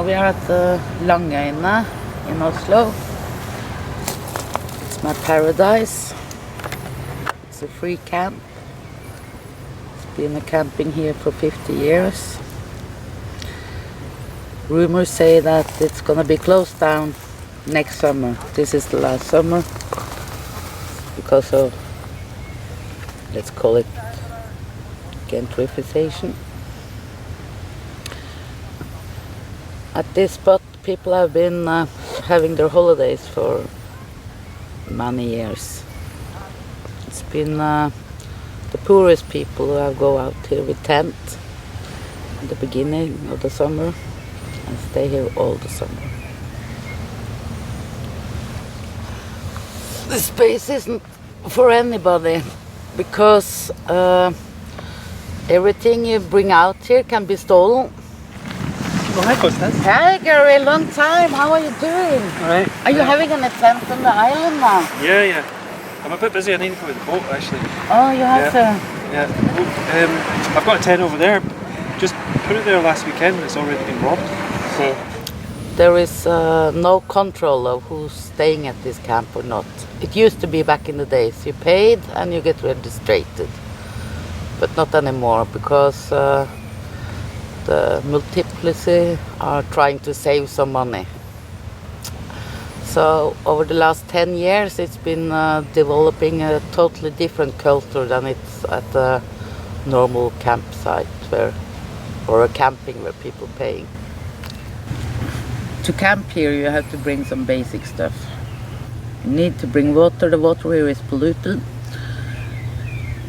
Now we are at the Langøyene in Oslo. It's my paradise. It's a free camp. It's been camping here for 50 years. Rumors say that it's gonna be closed down next summer. This is the last summer because of, let's call it, gentrification. At this spot, people have been having their holidays for many years. It's been the poorest people who have go out here with tent at the beginning of the summer and stay here all the summer. The space isn't for anybody because everything you bring out here can be stolen. Well, hi, Constance. Hi, Garrett, long time. How are you doing? All right. Are you having an attempt on the island now? Yeah. I'm a bit busy. I need to go with the boat, actually. Oh, you have to? Yeah. Well, I've got a tent over there. Just put it there last weekend and it's already been robbed. See, there is no control of who's staying at this camp or not. It used to be back in the days. You paid and you get registered. But not anymore because the multiplicity are trying to save some money. So over the last 10 years it's been developing a totally different culture than it's at a normal campsite or a camping where people paying. To camp here you have to bring some basic stuff. You need to bring water. The water here is polluted.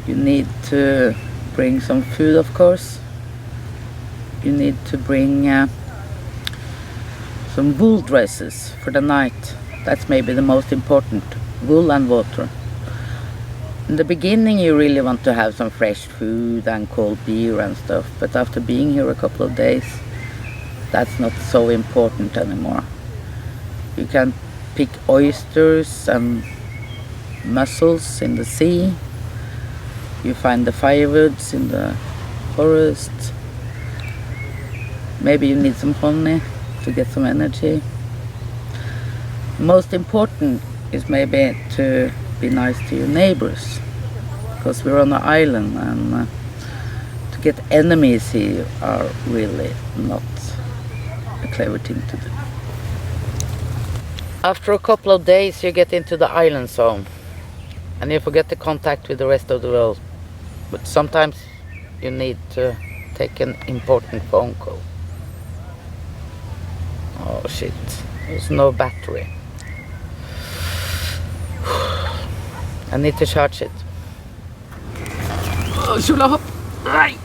You need to bring some food, of course. You need to bring some wool dresses for the night. That's maybe the most important. Wool and water. In the beginning you really want to have some fresh food and cold beer and stuff, but after being here a couple of days, that's not so important anymore. You can pick oysters and mussels in the sea. You find the firewoods in the forest. Maybe you need some honey to get some energy. Most important is maybe to be nice to your neighbors, because we're on an island and to get enemies here are really not a clever thing to do. After a couple of days you get into the island zone and you forget the contact with the rest of the world. But sometimes you need to take an important phone call. Oh shit, there's no battery. I need to charge it. Shula hopp! Right.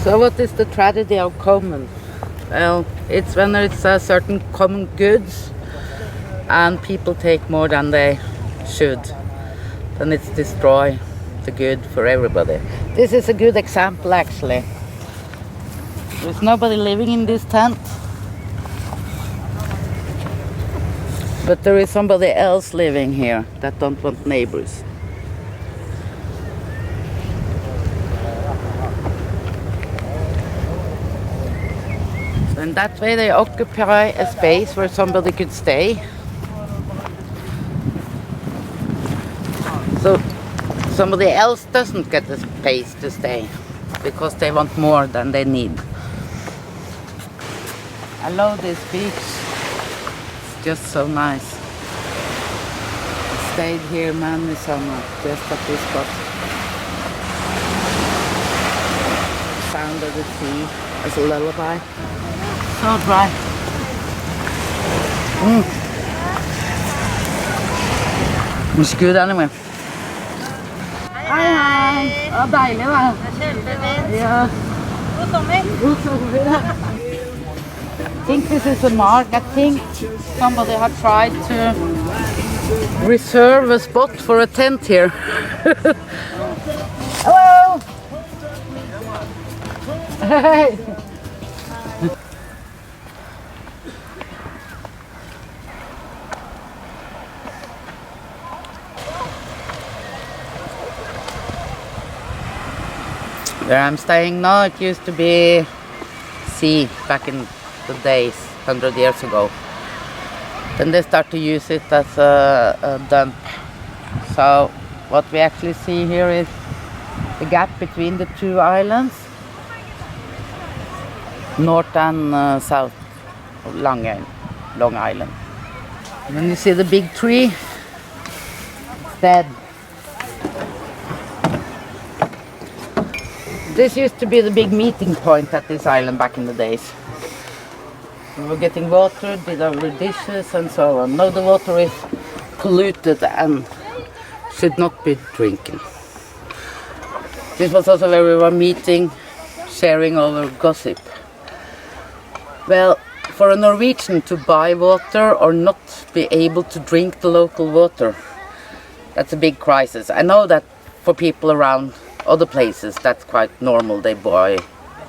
So what is the tragedy of common? Well, it's when it's certain common goods and people take more than they should. Then it's destroy the good for everybody. This is a good example actually. There's nobody living in this tent. But there is somebody else living here that don't want neighbors. So in that way they occupy a space where somebody could stay. So somebody else doesn't get the space to stay because they want more than they need. I love this beach. It's just so nice. I stayed here many summer just at this spot. Sound of the sea as a lullaby. So dry. It's good anyway. Hei. Ja, deilig da. Kjempefint. Ja. God sommer. God sommer. I think this is a mark. I think somebody had tried to reserve a spot for a tent here. Hello. Hey. Where I'm staying now, it used to be sea back in the days, 100 years ago. Then they start to use it as a dump. So what we actually see here is the gap between the two islands, north and south of Langøyene, Long Island. And then you see the big tree, it's dead. This used to be the big meeting point at this island back in the days. We were getting water, did our dishes and so on. Now the water is polluted and should not be drinking. This was also where we were meeting, sharing our gossip. Well, for a Norwegian to buy water or not be able to drink the local water, that's a big crisis. I know that for people around other places that's quite normal, they buy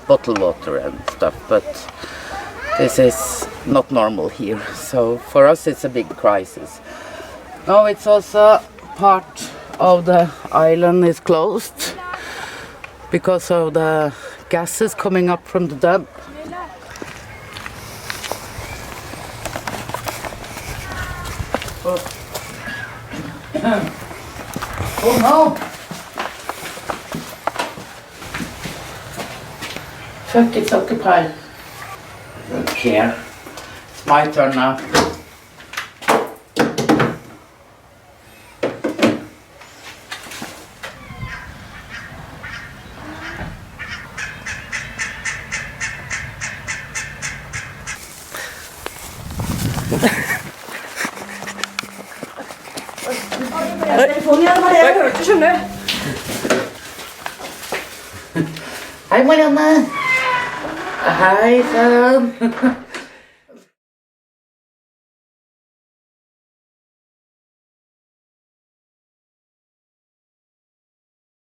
bottled water and stuff, but this is not normal here, so for us it's a big crisis. Now it's also part of the island is closed because of the gases coming up from the dump. Oh no! Fuck, it's occupied. I don't care. It's my turn now. Hei, Marianne. Hei, sann.